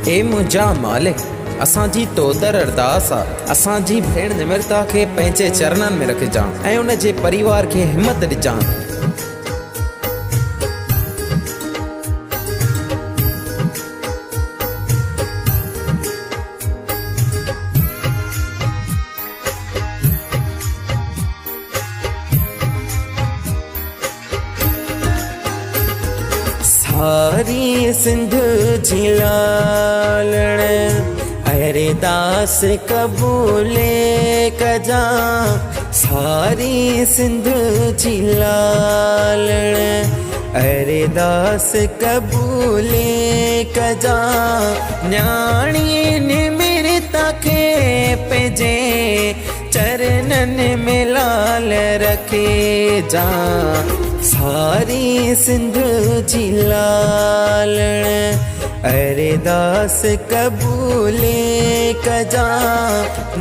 ए मुंहिंजा मालिक, असांजी तोदर अरदास आहे, असांजी भेण निमरता खे पंहिंजे चरणनि में रखिजांइ ऐं उन जे परिवार खे हिमत ॾिजांइ। सारी सिंध जी लालण अरदास कबूले कजा, सारी सिंध जी लालण अरदास कबूले कजा, न्याणी निमरता खे पंहिंजे चरणनि में लाल रखे जा। सारी सिंध जी लालण अरदास कबूले कजा,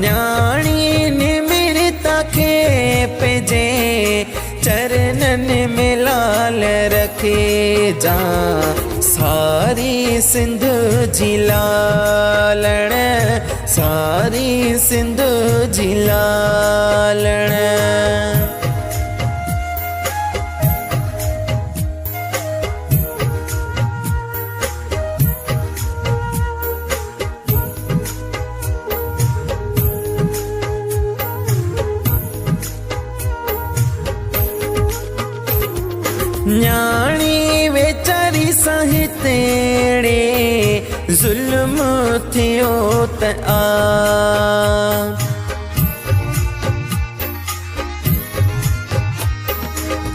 न्याणी निमरता खे पंहिंजे चरणनि में लाल रखे जा। सारी सिंध जी लालण, सारी सिंध जी लालण। न्याणी वेचारी सां तेड़े ज़ुल्म थियो त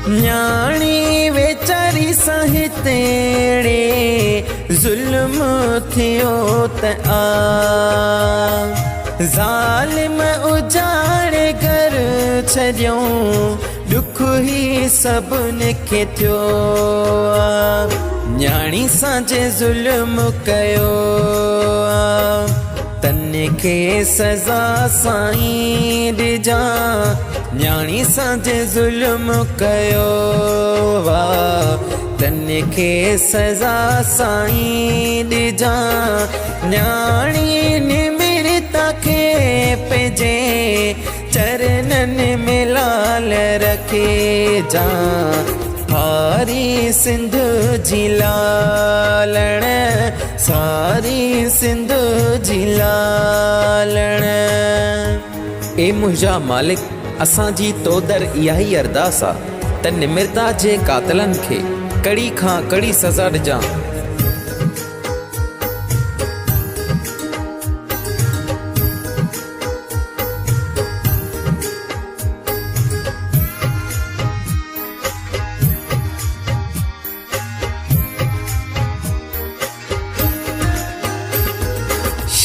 न्याणी वेचारी सां तेड़े ज़ुल्म थियो त ज़ालिम उजाड़े घर छॾियऊं, दुख ही सभिनी खे थियो। न्याणी सां जे ज़ुल्म कयो, तने खे सज़ा साईं ॾिजा। न्याणी सां जे ज़ुल्म कयो, तने खे सज़ा साईं ॾिजा। न्याणी निमरता खे पंहिंजे चरणनि में लाल रखे जा। सारी सिंध जी लालण, सारी सिंध जी लालण। ए मुंहिंजा मालिक, असांजी तोदर इहा ई अरदास आहे त निमरता जे कातिलनि खे कड़ी खां कड़ी सज़ा ॾिजां।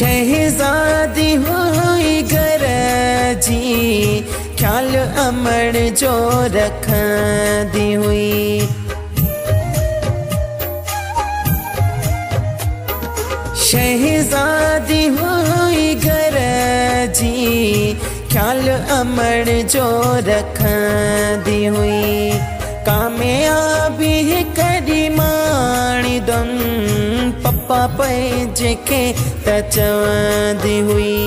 शहजादी हुई घर जी, ख्याल अमर जो रखंदी हुई। शहजादी हुई घर जी, ख्याल अमर जो रखंदी हुई। कामयाबी कॾी माणीदम, पप्पा पंहिंजे खे त चवंदी हुई।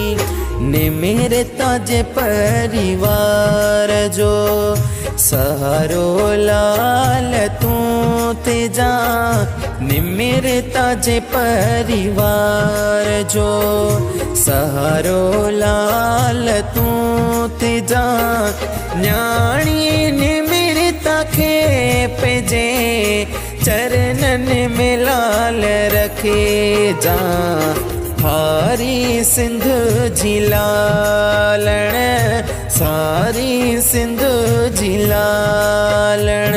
निमरता जे परिवार जो सहारो लाल तूं थे जा। निमरता जे परिवार जो सहारो लाल तूं थे जा। न्याणी निमरता खे पंहिंजे चरणनि में लाल रखे जा। सारी सिंध जी लालण, सारी सिंध जी लालण।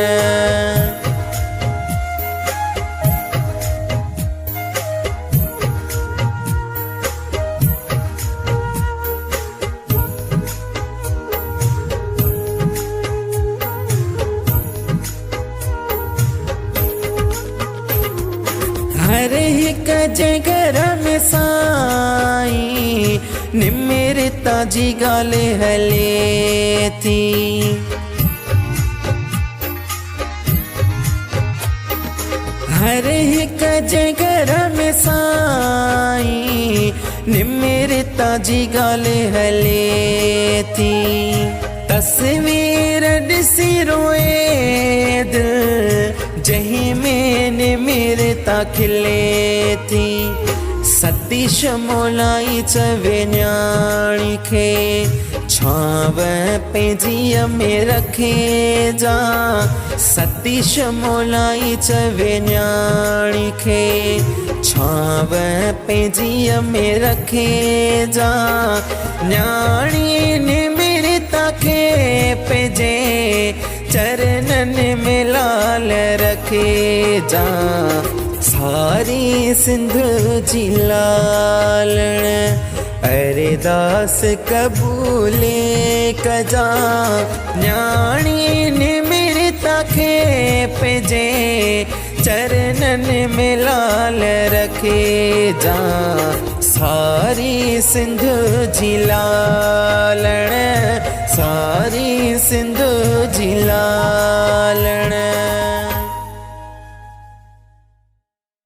हर हिक जे घर में साईं निमरता जी ॻाल्हि हले थी। हर हिक जे घर में साईं निमिरता जी ॻाल्हि हले थी। तस्वीर ॾिसी रोए दिल जंहिं में निमिरता खिले थी। सतीश मोलाई चवे न्याणी खे छांव पंहिंजीअ में रखे जा। सतीश मोलाई चवे न्याणी खे छांव पंहिंजीअ में रखे जा। न्याणी निमिरता खे पंहिंजे चरणनि में लाल रखे जा। सारी सिंध जी लालण अरदास क़बूले कजा। न्याणी निमिरता खे पंहिंजे चरणनि में लाल रखे जा। सारी सिंध जी लालण सारी सिंध जी लालण।